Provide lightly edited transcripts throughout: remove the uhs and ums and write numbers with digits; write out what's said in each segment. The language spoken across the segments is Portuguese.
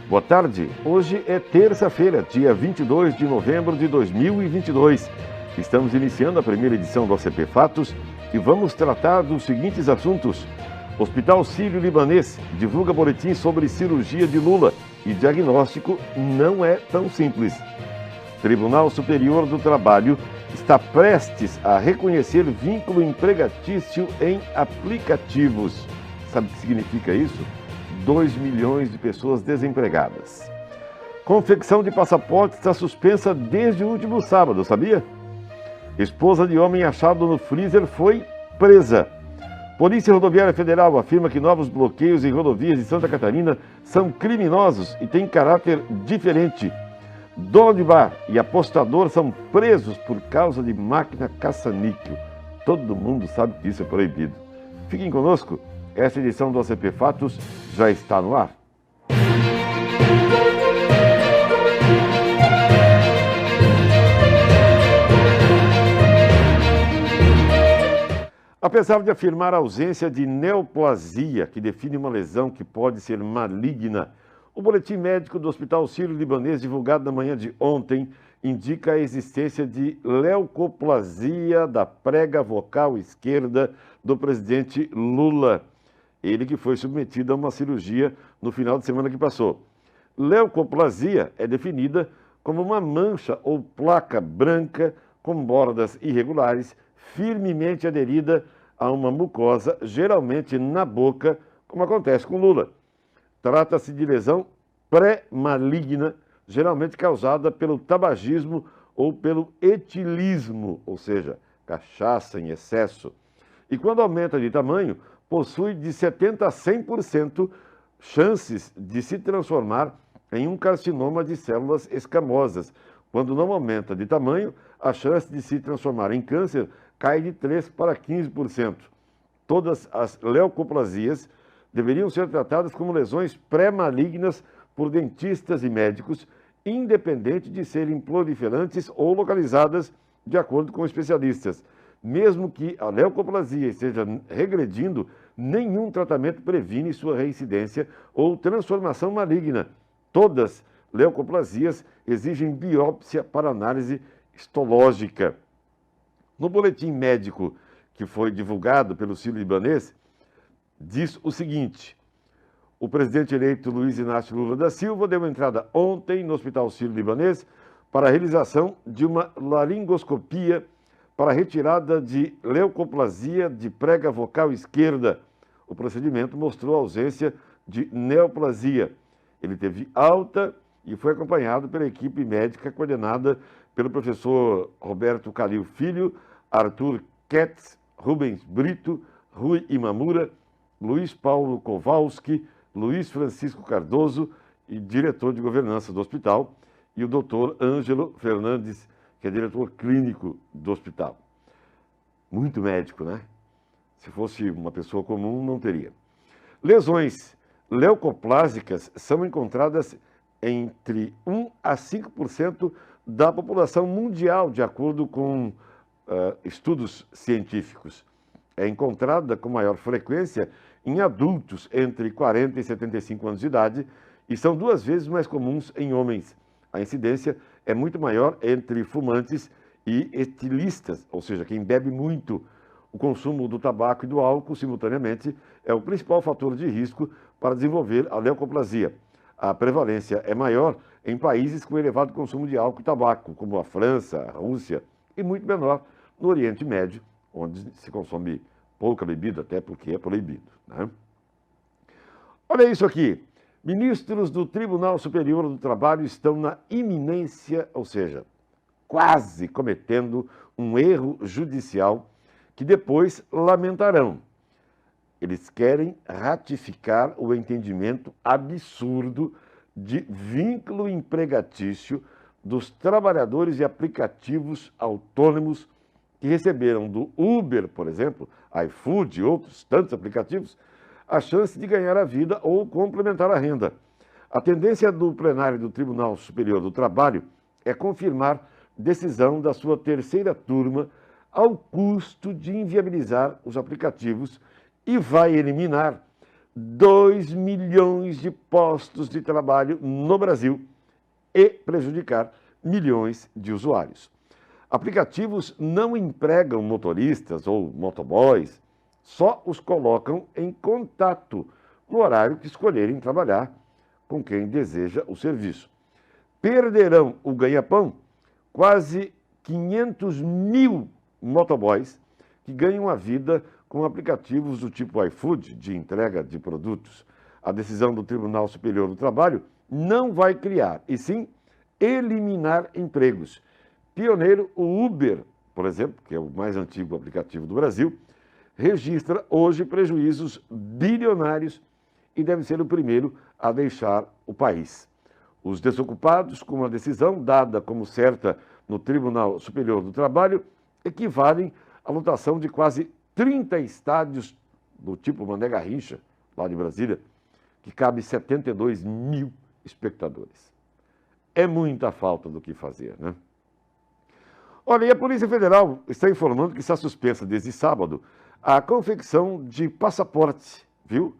Boa tarde, hoje é terça-feira, dia 22 de novembro de 2022. Estamos iniciando a primeira edição do OCP Fatos e vamos tratar dos seguintes assuntos. Hospital Sírio-Libanês divulga boletim sobre cirurgia de Lula e diagnóstico não é tão simples. Tribunal Superior do Trabalho está prestes a reconhecer vínculo empregatício em aplicativos. Sabe o que significa isso? 2 milhões de pessoas desempregadas. Confecção de passaporte está suspensa desde o último sábado, sabia? Esposa de homem achado no freezer foi presa. Polícia Rodoviária Federal afirma que novos bloqueios em rodovias de Santa Catarina são criminosos e têm caráter diferente. Dono de bar e apostador são presos por causa de máquina caça-níquel. Todo mundo sabe que isso é proibido. Fiquem conosco. Essa edição do OCP Fatos já está no ar. Apesar de afirmar a ausência de neoplasia, que define uma lesão que pode ser maligna, o boletim médico do Hospital Sírio-Libanês, divulgado na manhã de ontem, indica a existência de leucoplasia da prega vocal esquerda do presidente Lula. Ele que foi submetido a uma cirurgia no final de semana que passou. Leucoplasia é definida como uma mancha ou placa branca com bordas irregulares, firmemente aderida a uma mucosa, geralmente na boca, como acontece com Lula. Trata-se de lesão pré-maligna, geralmente causada pelo tabagismo ou pelo etilismo, ou seja, cachaça em excesso. E quando aumenta de tamanho, possui de 70% a 100% chances de se transformar em um carcinoma de células escamosas. Quando não aumenta de tamanho, a chance de se transformar em câncer cai de 3% para 15%. Todas as leucoplasias deveriam ser tratadas como lesões pré-malignas por dentistas e médicos, independente de serem proliferantes ou localizadas de acordo com especialistas. Mesmo que a leucoplasia esteja regredindo, nenhum tratamento previne sua reincidência ou transformação maligna. Todas leucoplasias exigem biópsia para análise histológica. No boletim médico que foi divulgado pelo Sírio-Libanês, diz o seguinte: o presidente eleito Luiz Inácio Lula da Silva deu entrada ontem no Hospital Sírio-Libanês para a realização de uma laringoscopia para retirada de leucoplasia de prega vocal esquerda. O procedimento mostrou ausência de neoplasia. Ele teve alta e foi acompanhado pela equipe médica coordenada pelo professor Roberto Calil Filho, Arthur Ketz, Rubens Brito, Rui Imamura, Luiz Paulo Kowalski, Luiz Francisco Cardoso, e diretor de governança do hospital, e o doutor Ângelo Fernandes, que é diretor clínico do hospital. Muito médico, né? Se fosse uma pessoa comum, não teria. Lesões leucoplásicas são encontradas entre 1 a 5% da população mundial, de acordo com estudos científicos. É encontrada com maior frequência em adultos entre 40 e 75 anos de idade e são 2 vezes mais comuns em homens. A incidência é muito maior entre fumantes e etilistas, ou seja, quem bebe muito. O consumo do tabaco e do álcool, simultaneamente, é o principal fator de risco para desenvolver a leucoplasia. A prevalência é maior em países com elevado consumo de álcool e tabaco, como a França, a Rússia, e muito menor no Oriente Médio, onde se consome pouca bebida, até porque é proibido, né? Olha isso aqui. Ministros do Tribunal Superior do Trabalho estão na iminência, ou seja, quase cometendo um erro judicial que depois lamentarão. Eles querem ratificar o entendimento absurdo de vínculo empregatício dos trabalhadores de aplicativos autônomos que receberam do Uber, por exemplo, iFood e outros tantos aplicativos, a chance de ganhar a vida ou complementar a renda. A tendência do plenário do Tribunal Superior do Trabalho é confirmar decisão da sua terceira turma ao custo de inviabilizar os aplicativos e vai eliminar 2 milhões de postos de trabalho no Brasil e prejudicar milhões de usuários. Aplicativos não empregam motoristas ou motoboys, só os colocam em contato no horário que escolherem trabalhar com quem deseja o serviço. Perderão o ganha-pão quase 500 mil motoboys que ganham a vida com aplicativos do tipo iFood, de entrega de produtos. A decisão do Tribunal Superior do Trabalho não vai criar, e sim eliminar empregos. Pioneiro, o Uber, por exemplo, que é o mais antigo aplicativo do Brasil, registra hoje prejuízos bilionários e deve ser o primeiro a deixar o país. Os desocupados, com uma decisão dada como certa no Tribunal Superior do Trabalho, equivalem à lotação de quase 30 estádios do tipo Mané Garrincha, lá de Brasília, que cabe 72 mil espectadores. É muita falta do que fazer, né? Olha, e a Polícia Federal está informando que está suspensa desde sábado a confecção de passaporte, viu?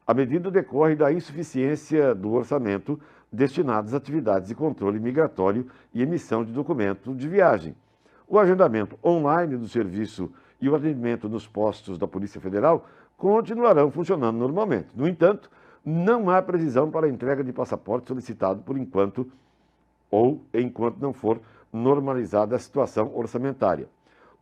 A medida decorre da insuficiência do orçamento destinado às atividades de controle migratório e emissão de documento de viagem. O agendamento online do serviço e o atendimento nos postos da Polícia Federal continuarão funcionando normalmente. No entanto, não há previsão para a entrega de passaporte solicitado por enquanto ou enquanto não for normalizada a situação orçamentária.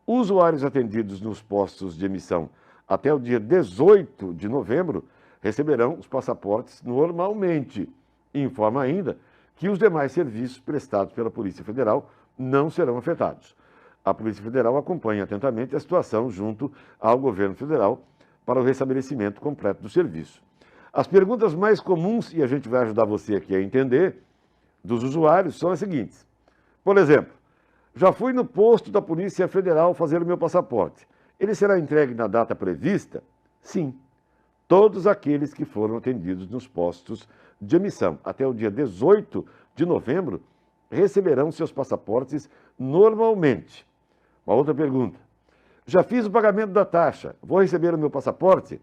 Usuários atendidos nos postos de emissão até o dia 18 de novembro receberão os passaportes normalmente. Informa ainda que os demais serviços prestados pela Polícia Federal não serão afetados. A Polícia Federal acompanha atentamente a situação junto ao governo federal para o restabelecimento completo do serviço. As perguntas mais comuns, e a gente vai ajudar você aqui a entender, dos usuários são as seguintes. Por exemplo, já fui no posto da Polícia Federal fazer o meu passaporte. Ele será entregue na data prevista? Sim. Todos aqueles que foram atendidos nos postos de emissão até o dia 18 de novembro receberão seus passaportes normalmente. Uma outra pergunta. Já fiz o pagamento da taxa, vou receber o meu passaporte?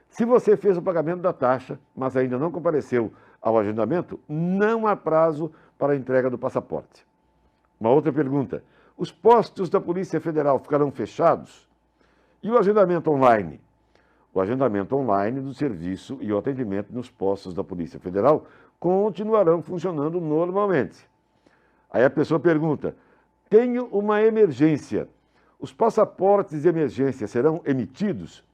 Se você fez o pagamento da taxa, mas ainda não compareceu ao agendamento, não há prazo para a entrega do passaporte. Uma outra pergunta. Os postos da Polícia Federal ficarão fechados? E o agendamento online? O agendamento online do serviço e o atendimento nos postos da Polícia Federal continuarão funcionando normalmente. Aí a pessoa pergunta, tenho uma emergência, os passaportes de emergência serão emitidos?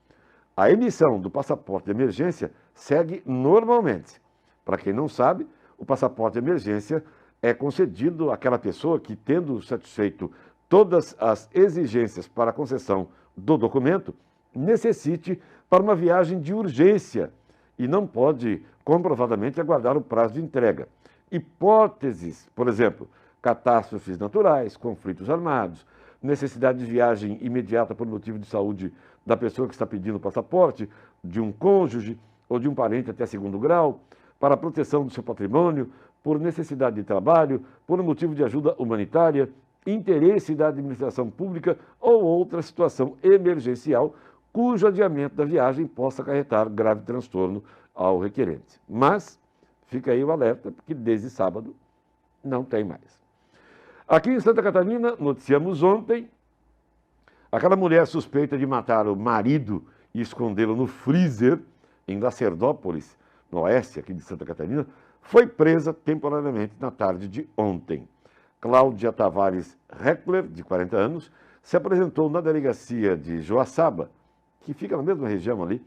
A emissão do passaporte de emergência segue normalmente. Para quem não sabe, o passaporte de emergência é concedido àquela pessoa que, tendo satisfeito todas as exigências para a concessão do documento, necessite para uma viagem de urgência e não pode comprovadamente aguardar o prazo de entrega. Hipóteses, por exemplo, catástrofes naturais, conflitos armados, necessidade de viagem imediata por motivo de saúde da pessoa que está pedindo o passaporte, de um cônjuge ou de um parente até segundo grau, para a proteção do seu patrimônio, por necessidade de trabalho, por um motivo de ajuda humanitária, interesse da administração pública ou outra situação emergencial cujo adiamento da viagem possa acarretar grave transtorno ao requerente. Mas fica aí o alerta, porque desde sábado não tem mais. Aqui em Santa Catarina, noticiamos ontem, aquela mulher suspeita de matar o marido e escondê-lo no freezer em Lacerdópolis, no oeste aqui de Santa Catarina, foi presa temporariamente na tarde de ontem. Cláudia Tavares Heckler, de 40 anos, se apresentou na delegacia de Joaçaba, que fica na mesma região ali,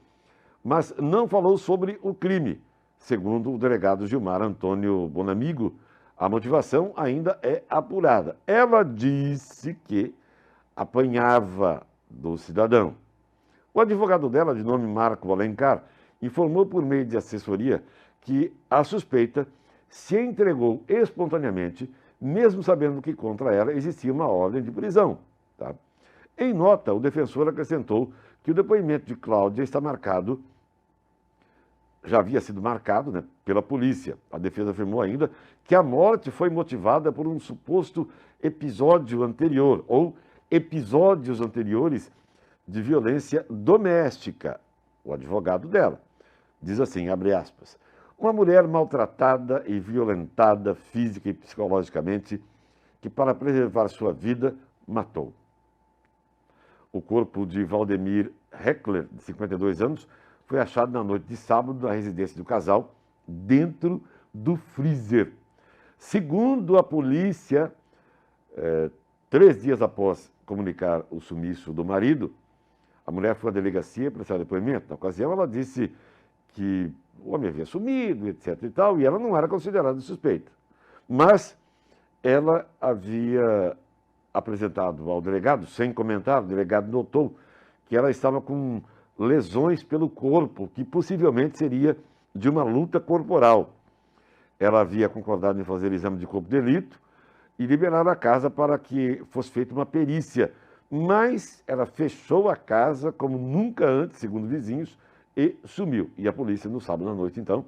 mas não falou sobre o crime, segundo o delegado Gilmar Antônio Bonamigo. A motivação ainda é apurada. Ela disse que apanhava do cidadão. O advogado dela, de nome Marco Alencar, informou por meio de assessoria que a suspeita se entregou espontaneamente, mesmo sabendo que contra ela existia uma ordem de prisão. Tá? Em nota, o defensor acrescentou que o depoimento de Cláudia está marcado, já havia sido marcado, né, pela polícia. A defesa afirmou ainda que a morte foi motivada por um suposto episódio anterior ou episódios anteriores de violência doméstica, o advogado dela. Diz assim, abre aspas, uma mulher maltratada e violentada física e psicologicamente, que para preservar sua vida, matou. O corpo de Valdemir Heckler, de 52 anos, foi achado na noite de sábado na residência do casal, dentro do freezer. Segundo a polícia, 3 dias após comunicar o sumiço do marido, a mulher foi à delegacia prestar depoimento. Na ocasião, ela disse que o homem havia sumido, etc. e tal, e ela não era considerada suspeita. Mas ela havia apresentado ao delegado, sem comentário, o delegado notou que ela estava com lesões pelo corpo, que possivelmente seria de uma luta corporal. Ela havia concordado em fazer exame de corpo de delito e liberar a casa para que fosse feita uma perícia. Mas ela fechou a casa como nunca antes, segundo vizinhos, e sumiu. E a polícia, no sábado à noite, então,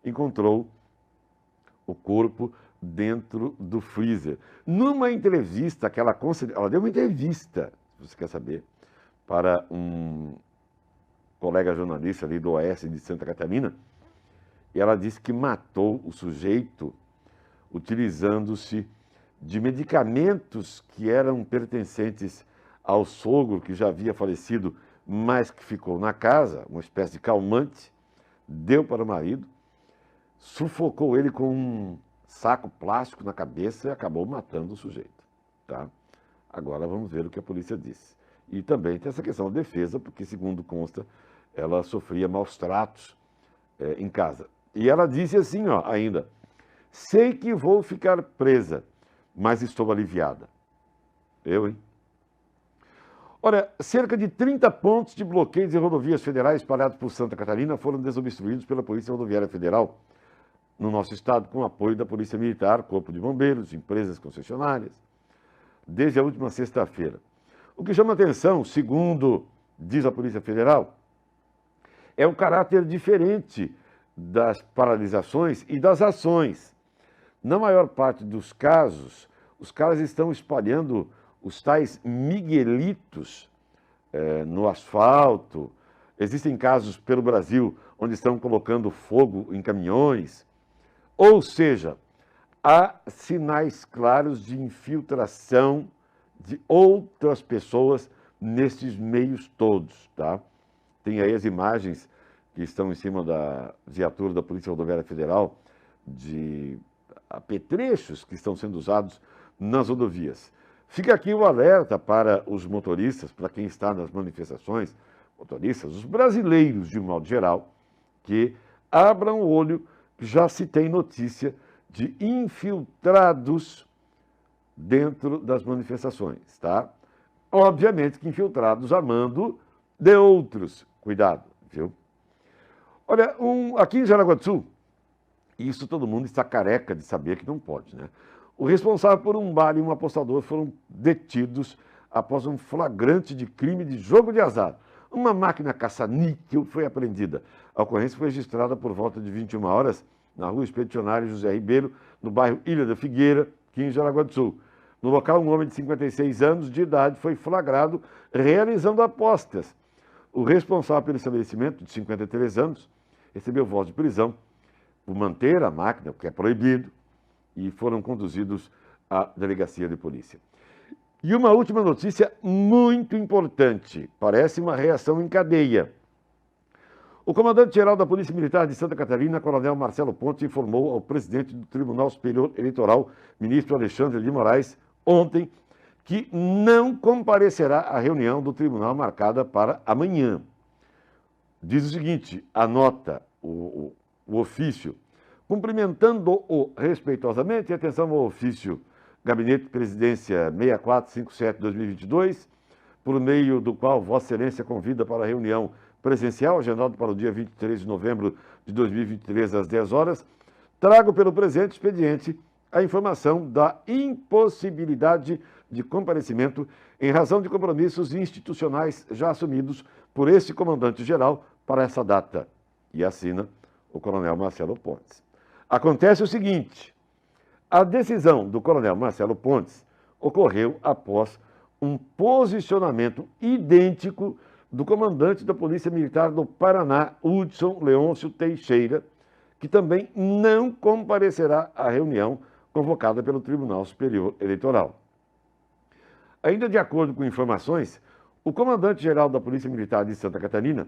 encontrou o corpo dentro do freezer. Numa entrevista que ela deu uma entrevista, se você quer saber, para um colega jornalista ali do Oeste de Santa Catarina, e ela disse que matou o sujeito utilizando-se de medicamentos que eram pertencentes ao sogro, que já havia falecido, mas que ficou na casa, uma espécie de calmante, deu para o marido, sufocou ele com um saco plástico na cabeça e acabou matando o sujeito. Tá? Agora vamos ver o que a polícia disse. E também tem essa questão da defesa, porque, segundo consta, ela sofria maus tratos em casa. E ela disse assim, ó, ainda, sei que vou ficar presa, mas estou aliviada. Eu, hein? Olha, cerca de 30 pontos de bloqueios em rodovias federais espalhados por Santa Catarina foram desobstruídos pela Polícia Rodoviária Federal no nosso estado, com apoio da Polícia Militar, Corpo de Bombeiros, empresas concessionárias, desde a última sexta-feira. O que chama atenção, segundo diz a Polícia Federal, é o caráter diferente das paralisações e das ações. Na maior parte dos casos, os caras estão espalhando os tais miguelitos no asfalto. Existem casos pelo Brasil onde estão colocando fogo em caminhões. Ou seja, há sinais claros de infiltração de outras pessoas nesses meios todos, tá? Tem aí as imagens que estão em cima da viatura da Polícia Rodoviária Federal de apetrechos que estão sendo usados nas rodovias. Fica aqui o alerta para os motoristas, para quem está nas manifestações, motoristas, os brasileiros de um modo geral, que abram o olho, já se tem notícia de infiltrados dentro das manifestações, tá? Obviamente que infiltrados a mando de outros. Cuidado, viu? Olha, aqui em Jaraguá do Sul, isso todo mundo está careca de saber que não pode, né? O responsável por um bar e um apostador foram detidos após um flagrante de crime de jogo de azar. Uma máquina caça-níquel foi apreendida. A ocorrência foi registrada por volta de 21 horas na rua Expedicionário José Ribeiro, no bairro Ilha da Figueira, aqui em Jaraguá do Sul. No local, um homem de 56 anos de idade foi flagrado realizando apostas. O responsável pelo estabelecimento, de 53 anos, recebeu voz de prisão por manter a máquina, porque é proibido, e foram conduzidos à delegacia de polícia. E uma última notícia muito importante, parece uma reação em cadeia. O comandante-geral da Polícia Militar de Santa Catarina, Coronel Marcelo Pontes, informou ao presidente do Tribunal Superior Eleitoral, ministro Alexandre de Moraes, ontem, que não comparecerá à reunião do tribunal marcada para amanhã. Diz o seguinte, anota o ofício, cumprimentando-o respeitosamente, atenção ao ofício Gabinete de Presidência 6457-2022, por meio do qual Vossa Excelência convida para a reunião presencial, agendado para o dia 23 de novembro de 2023, às 10 horas, trago pelo presente expediente a informação da impossibilidade de comparecimento em razão de compromissos institucionais já assumidos por este comandante-geral para essa data. E assina o Coronel Marcelo Pontes. Acontece o seguinte, a decisão do Coronel Marcelo Pontes ocorreu após um posicionamento idêntico do comandante da Polícia Militar do Paraná, Hudson Leôncio Teixeira, que também não comparecerá à reunião convocada pelo Tribunal Superior Eleitoral. Ainda de acordo com informações, o comandante-geral da Polícia Militar de Santa Catarina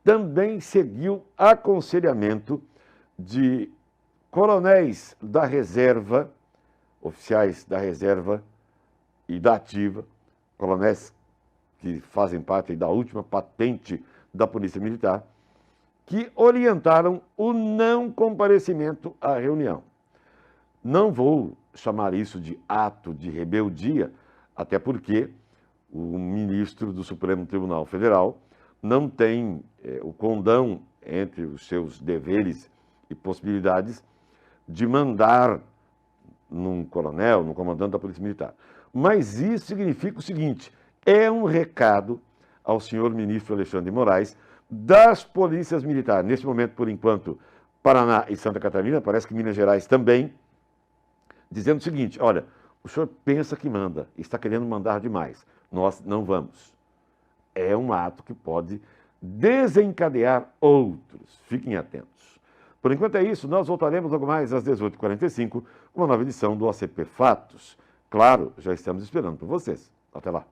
também seguiu aconselhamento de coronéis da reserva, oficiais da reserva e da ativa, coronéis que fazem parte da última patente da Polícia Militar, que orientaram o não comparecimento à reunião. Não vou chamar isso de ato de rebeldia, até porque o ministro do Supremo Tribunal Federal não tem o condão entre os seus deveres e possibilidades de mandar num coronel, num comandante da Polícia Militar. Mas isso significa o seguinte, é um recado ao senhor ministro Alexandre de Moraes das polícias militares. Neste momento, por enquanto, Paraná e Santa Catarina, parece que Minas Gerais também, dizendo o seguinte, olha, o senhor pensa que manda, está querendo mandar demais, nós não vamos. É um ato que pode desencadear outros, fiquem atentos. Por enquanto é isso, nós voltaremos logo mais às 18h45 com uma nova edição do OCP Fatos. Claro, já estamos esperando por vocês. Até lá.